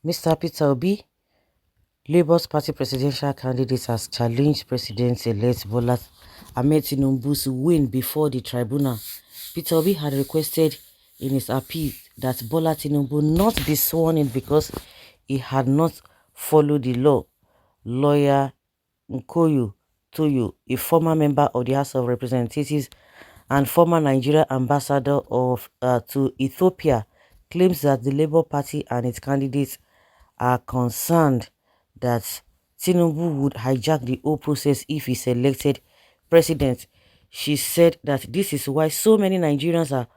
Mr. Peter Obi, Labour's party presidential candidate, has challenged President-elect Bola Ahmed Tinubu's win before the tribunal. Peter Obi had requested in his appeal that Bola Tinubu not be sworn in because he had not followed the law. Lawyer Nkoyu Toyo, a former member of the House of Representatives and former Nigeria ambassador to Ethiopia, claims that the Labour Party and its candidates are concerned that Tinubu would hijack the whole process if he's elected president. She said that this is why so many Nigerians are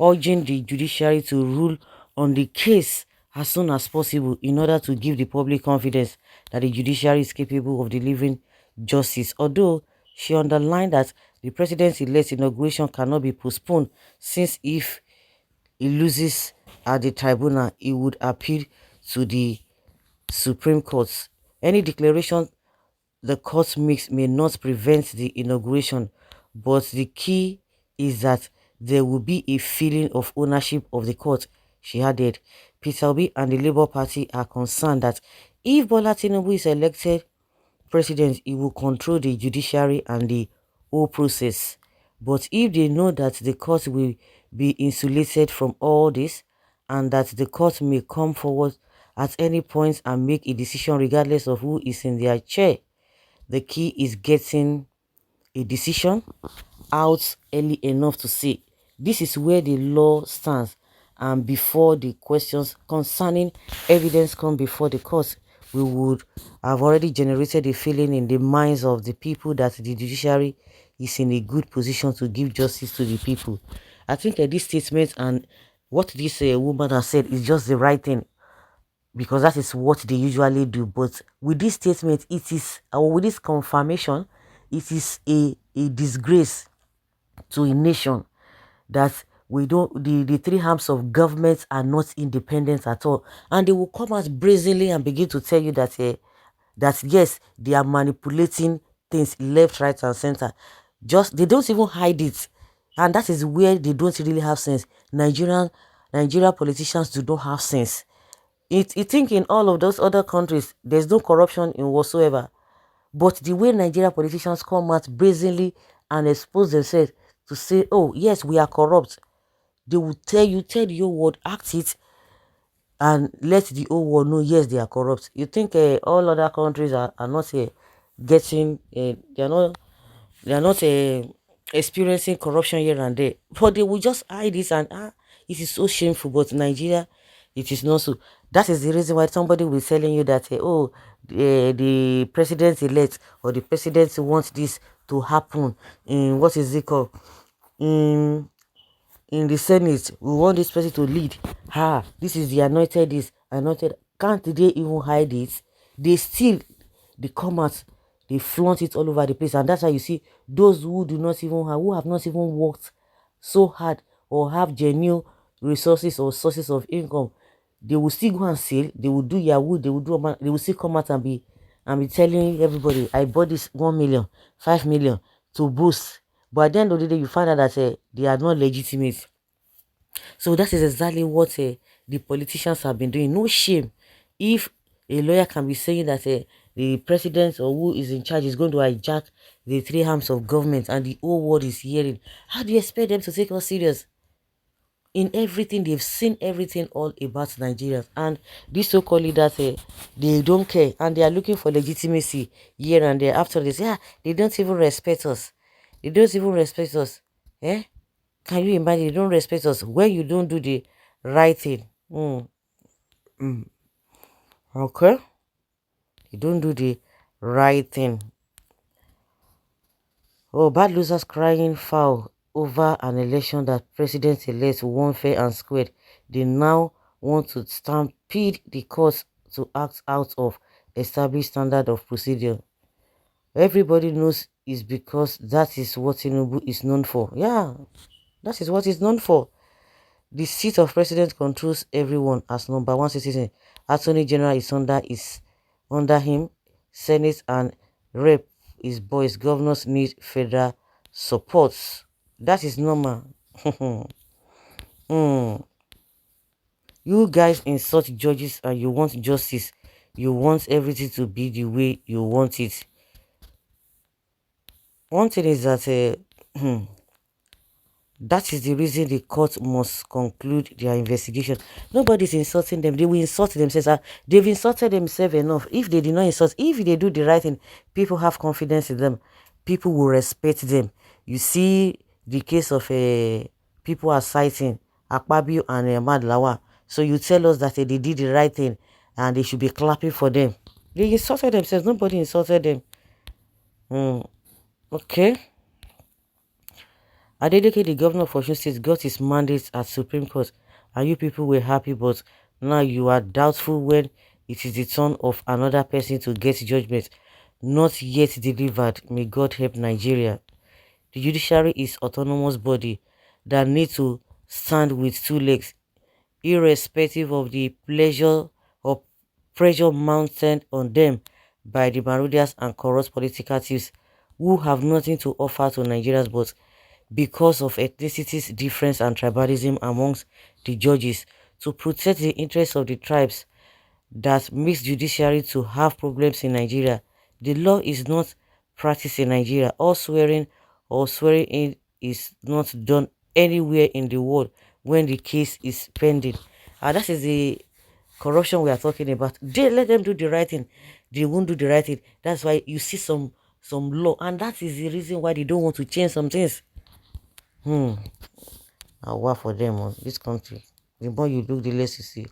urging the judiciary to rule on the case as soon as possible in order to give the public confidence that the judiciary is capable of delivering justice. Although she underlined that the president-elect's inauguration cannot be postponed, since if he loses at the tribunal, he would appeal to the Supreme Court. Any declaration the court makes may not prevent the inauguration, but the key is that there will be a feeling of ownership of the court, she added. Peter Obi and the Labour Party are concerned that if Bola Tinubu is elected president, he will control the judiciary and the whole process. But if they know that the court will be insulated from all this, and that the court may come forward at any point and make a decision regardless of who is in their chair, the key is getting a decision out early enough to say this is where the law stands, and before the questions concerning evidence come before the court, we would have already generated a feeling in the minds of the people that the judiciary is in a good position to give justice to the people. I think this statement and what this woman has said is just the right thing, because that is what they usually do. But with this statement, it is, or with this confirmation, it is a disgrace to a nation that we don't, the three arms of government are not independent at all, and they will come out brazenly and begin to tell you that that yes, they are manipulating things left, right, and center. Just they don't even hide it, and that is where they don't really have sense. Nigeria politicians do not have sense. You think in all of those other countries there's no corruption in whatsoever, but the way Nigeria politicians come out brazenly and expose themselves to say, oh yes, we are corrupt, they will tell the whole world, act it, and let the whole world know, yes, they are corrupt. You think all other countries are not getting, they are not experiencing corruption here and there, but they will just hide this, and it is so shameful. But Nigeria, it is not so. That is the reason why somebody will telling you that oh, the president elect or the president wants this to happen in, what is it called, in the Senate, we want this person to lead. This is the anointed, this anointed. Can't they even hide it? They still, they come out, they flaunt it all over the place, and that's why you see those who do not even have, who have not even worked so hard or have genuine resources or sources of income, they will still go and sell, they will do Yahoo, they will do, they will still come out and be telling everybody, I bought this 1 million, 5 million to boost. But at the end of the day, you find out that they are not legitimate. So that is exactly what the politicians have been doing. No shame. If a lawyer can be saying that the president or who is in charge is going to hijack the three arms of government and the whole world is hearing, how do you expect them to take us serious? In everything, they've seen everything all about Nigerians, and these so-called leaders, they don't care, and they are looking for legitimacy here and there. After this, they don't even respect us. They don't even respect us. Eh? Can you imagine? They don't respect us when you don't do the right thing. Okay? You don't do the right thing. Oh, bad losers crying foul over an election that president-elect won fair and squared. They now want to stampede the courts to act out of established standard of procedure. Everybody knows it's because that is what Tinubu is known for. Yeah, that is what he's known for. The seat of president controls everyone as number one citizen. Attorney General is under him. Senate and Rep is boys. Governors need federal support. That is normal. You You guys insult judges and you want justice. You want everything to be the way you want it. One thing is that that is the reason the court must conclude their investigation. Nobody's insulting them. They will insult themselves. They've insulted themselves enough. If they did not insult, if they do the right thing, people have confidence in them. People will respect them. You see the case of people are citing Akpabio and Madlawa. So you tell us that they did the right thing and they should be clapping for them. They insulted themselves. Nobody insulted them. Okay. Adeleke, the governor of Osun State, got his mandate at Supreme Court, and you people were happy, but now you are doubtful when it is the turn of another person to get judgment not yet delivered. May God help Nigeria. The judiciary is autonomous body that need to stand with two legs, irrespective of the pleasure or pressure mounted on them by the marauders and corrupt political thieves who have nothing to offer to Nigerians but because of ethnicities difference and tribalism amongst the judges to protect the interests of the tribes that makes judiciary to have problems in Nigeria. The law is not practiced in Nigeria. All swearing or swearing in is not done anywhere in the world when the case is pending. That is the corruption we are talking about. They let them do the right thing. They won't do the right thing. That's why you see some law, and that is the reason why they don't want to change some things. I'll work for them on this country. The more you look, the less you see.